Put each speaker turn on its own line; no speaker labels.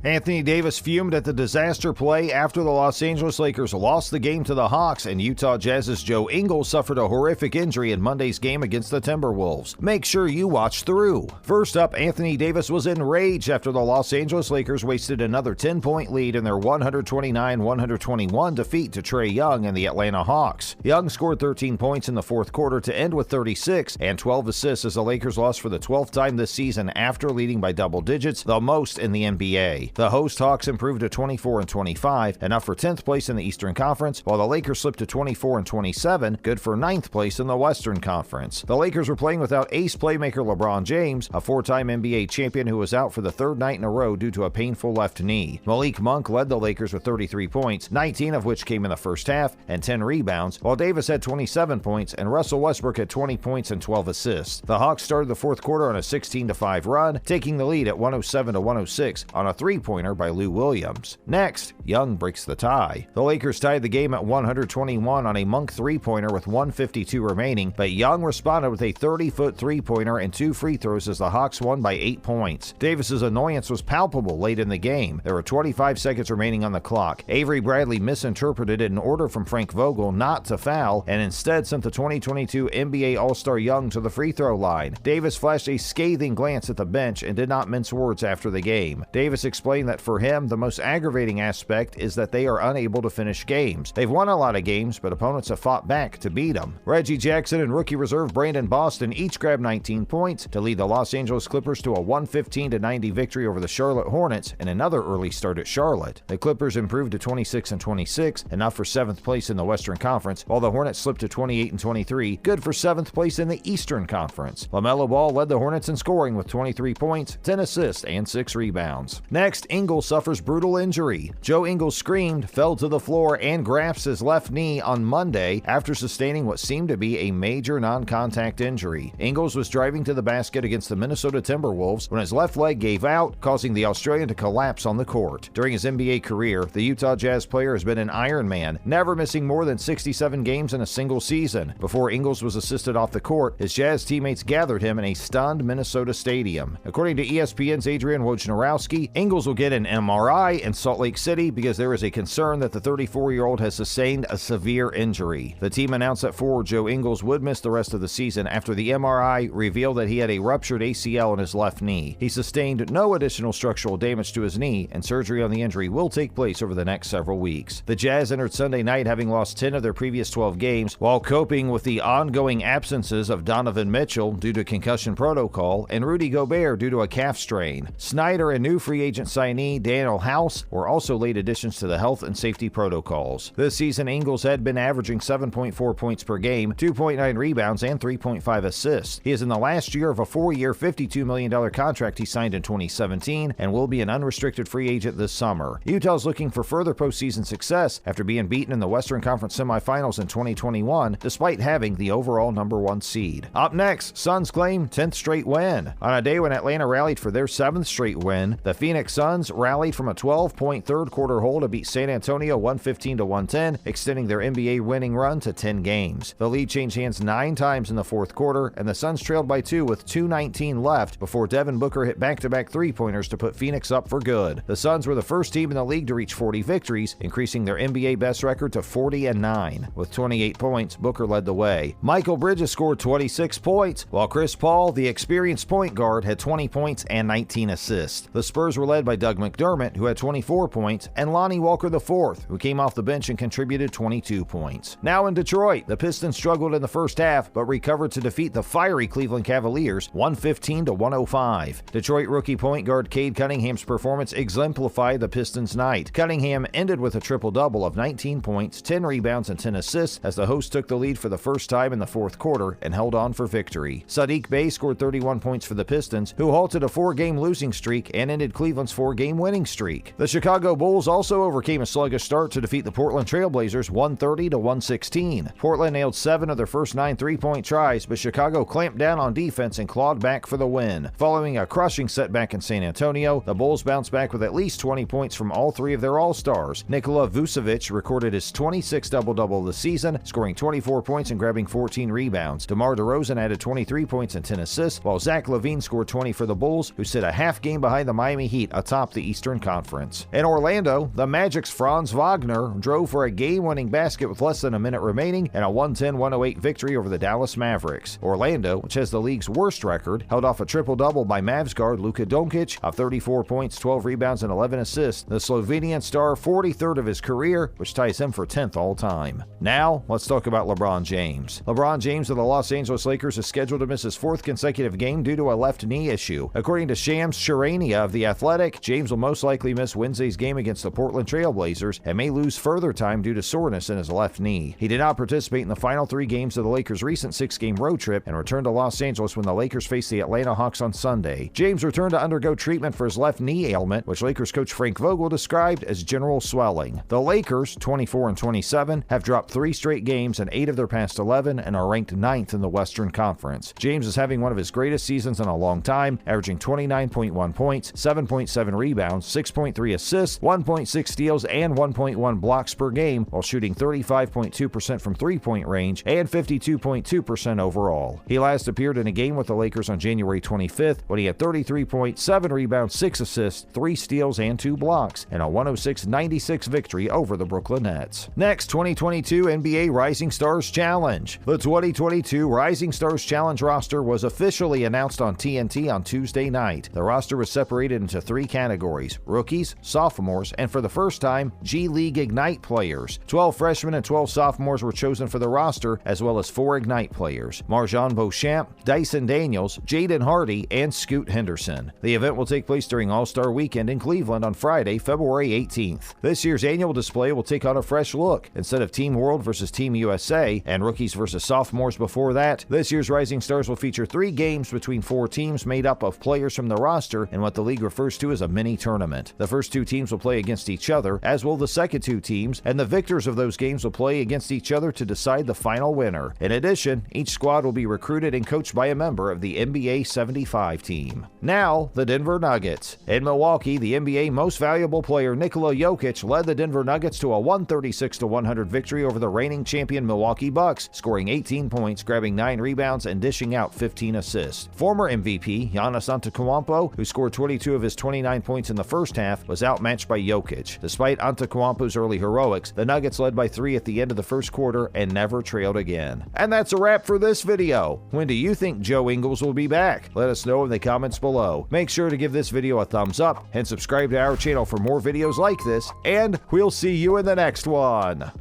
Anthony Davis fumed at the disaster play after the Los Angeles Lakers lost the game to the Hawks, and Utah Jazz's Joe Ingles suffered a horrific injury in Monday's game against the Timberwolves. Make sure you watch through. First up, Anthony Davis was enraged after the Los Angeles Lakers wasted another 10-point lead in their 129-121 defeat to Trae Young and the Atlanta Hawks. Young scored 13 points in the fourth quarter to end with 36 and 12 assists as the Lakers lost for the 12th time this season after leading by double digits, the most in the NBA. The host Hawks improved to 24-25, enough for 10th place in the Eastern Conference, while the Lakers slipped to 24-27, good for 9th place in the Western Conference. The Lakers were playing without ace playmaker LeBron James, a four-time NBA champion who was out for the third night in a row due to a painful left knee. Malik Monk led the Lakers with 33 points, 19 of which came in the first half, and 10 rebounds, while Davis had 27 points and Russell Westbrook had 20 points and 12 assists. The Hawks started the fourth quarter on a 16-5 run, taking the lead at 107-106 on a three-pointer by Lou Williams. Next, Young breaks the tie. The Lakers tied the game at 121 on a Monk three-pointer with 1:52 remaining, but Young responded with a 30-foot three-pointer and two free throws as the Hawks won by 8 points. Davis's annoyance was palpable late in the game. There were 25 seconds remaining on the clock. Avery Bradley misinterpreted an order from Frank Vogel not to foul and instead sent the 2022 NBA All-Star Young to the free throw line. Davis flashed a scathing glance at the bench and did not mince words after the game. Davis explained that for him, the most aggravating aspect is that they are unable to finish games. They've won a lot of games, but opponents have fought back to beat them. Reggie Jackson and rookie reserve Brandon Boston each grabbed 19 points to lead the Los Angeles Clippers to a 115-90 victory over the Charlotte Hornets and another early start at Charlotte. The Clippers improved to 26-26, enough for 7th place in the Western Conference, while the Hornets slipped to 28-23, good for 7th place in the Eastern Conference. LaMelo Ball led the Hornets in scoring with 23 points, 10 assists, and 6 rebounds. Next, Ingles suffers brutal injury. Joe Ingles screamed, fell to the floor, and grasped his left knee on Monday after sustaining what seemed to be a major non-contact injury. Ingles was driving to the basket against the Minnesota Timberwolves when his left leg gave out, causing the Australian to collapse on the court. During his NBA career, the Utah Jazz player has been an Iron Man, never missing more than 67 games in a single season. Before Ingles was assisted off the court, his Jazz teammates gathered him in a stunned Minnesota stadium. According to ESPN's Adrian Wojnarowski, Ingles will get an MRI in Salt Lake City because there is a concern that the 34-year-old has sustained a severe injury. The team announced that forward Joe Ingles would miss the rest of the season after the MRI revealed that he had a ruptured ACL in his left knee. He sustained no additional structural damage to his knee, and surgery on the injury will take place over the next several weeks. The Jazz entered Sunday night having lost 10 of their previous 12 games while coping with the ongoing absences of Donovan Mitchell due to concussion protocol and Rudy Gobert due to a calf strain. Snyder and new free agent signee Daniel House were also late additions to the health and safety protocols. This season, Ingles had been averaging 7.4 points per game, 2.9 rebounds, and 3.5 assists. He is in the last year of a 4-year, $52 million contract he signed in 2017 and will be an unrestricted free agent this summer. Utah's looking for further postseason success after being beaten in the Western Conference semifinals in 2021, despite having the overall number 1 seed. Up next, Suns claim 10th straight win. On a day when Atlanta rallied for their 7th straight win, the Phoenix Suns rallied from a 12-point third-quarter hole to beat San Antonio 115-110, extending their NBA winning run to 10 games. The lead changed hands 9 times in the fourth quarter, and the Suns trailed by 2 with 2:19 left before Devin Booker hit back-to-back three-pointers to put Phoenix up for good. The Suns were the first team in the league to reach 40 victories, increasing their NBA best record to 40-9. With 28 points, Booker led the way. Michael Bridges scored 26 points, while Chris Paul, the experienced point guard, had 20 points and 19 assists. The Spurs were led by Doug McDermott, who had 24 points, and Lonnie Walker IV, who came off the bench and contributed 22 points. Now in Detroit, the Pistons struggled in the first half, but recovered to defeat the fiery Cleveland Cavaliers 115-105. Detroit rookie point guard Cade Cunningham's performance exemplified the Pistons' night. Cunningham ended with a triple-double of 19 points, 10 rebounds, and 10 assists as the hosts took the lead for the first time in the fourth quarter and held on for victory. Saddiq Bey scored 31 points for the Pistons, who halted a 4-game losing streak and ended Cleveland's 4-game winning streak. The Chicago Bulls also overcame a sluggish start to defeat the Portland Trailblazers 130-116. Portland nailed 7 of their first 9 three-point tries, but Chicago clamped down on defense and clawed back for the win. Following a crushing setback in San Antonio, the Bulls bounced back with at least 20 points from all 3 of their All-Stars. Nikola Vucevic recorded his 26th double-double of the season, scoring 24 points and grabbing 14 rebounds. DeMar DeRozan added 23 points and 10 assists, while Zach LaVine scored 20 for the Bulls, who sit a half game behind the Miami Heat atop atop the Eastern Conference. In Orlando, the Magic's Franz Wagner drove for a game-winning basket with less than a minute remaining in a 110-108 victory over the Dallas Mavericks. Orlando, which has the league's worst record, held off a triple-double by Mavs guard Luka Doncic of 34 points, 12 rebounds, and 11 assists, the Slovenian star 43rd of his career, which ties him for 10th all-time. Now, let's talk about LeBron James. LeBron James of the Los Angeles Lakers is scheduled to miss his 4th consecutive game due to a left knee issue. According to Shams Charania of The Athletic, James will most likely miss Wednesday's game against the Portland Trail Blazers and may lose further time due to soreness in his left knee. He did not participate in the final 3 games of the Lakers' recent 6-game road trip and returned to Los Angeles when the Lakers faced the Atlanta Hawks on Sunday. James returned to undergo treatment for his left knee ailment, which Lakers coach Frank Vogel described as general swelling. The Lakers, 24-27, have dropped 3 straight games in 8 of their past 11 and are ranked 9th in the Western Conference. James is having one of his greatest seasons in a long time, averaging 29.1 points, 7.7 rebounds, 6.3 assists, 1.6 steals, and 1.1 blocks per game, while shooting 35.2% from three-point range and 52.2% overall. He last appeared in a game with the Lakers on January 25th when he had 33.7 rebounds, 6 assists, 3 steals, and 2 blocks in a 106-96 victory over the Brooklyn Nets. Next, 2022 NBA Rising Stars Challenge. The 2022 Rising Stars Challenge roster was officially announced on TNT on Tuesday night. The roster was separated into 3 categories: rookies, sophomores, and for the first time, G League Ignite players. 12 freshmen and 12 sophomores were chosen for the roster, as well as 4 Ignite players: Marjon Beauchamp, Dyson Daniels, Jaden Hardy, and Scoot Henderson. The event will take place during All-Star Weekend in Cleveland on Friday, February 18th. This year's annual display will take on a fresh look. Instead of Team World versus Team USA and rookies versus sophomores before that, this year's Rising Stars will feature 3 games between 4 teams made up of players from the roster in what the league refers to as a mini-tournament. The first 2 teams will play against each other, as will the second 2 teams, and the victors of those games will play against each other to decide the final winner. In addition, each squad will be recruited and coached by a member of the NBA 75 team. Now, the Denver Nuggets. In Milwaukee, the NBA Most Valuable Player Nikola Jokic led the Denver Nuggets to a 136-100 victory over the reigning champion Milwaukee Bucks, scoring 18 points, grabbing 9 rebounds, and dishing out 15 assists. Former MVP Giannis Antetokounmpo, who scored 22 of his 29 points in the first half, was outmatched by Jokic. Despite Antetokounmpo's early heroics, the Nuggets led by 3 at the end of the first quarter and never trailed again. And that's a wrap for this video. When do you think Joe Ingles will be back? Let us know in the comments below. Make sure to give this video a thumbs up and subscribe to our channel for more videos like this, and we'll see you in the next one.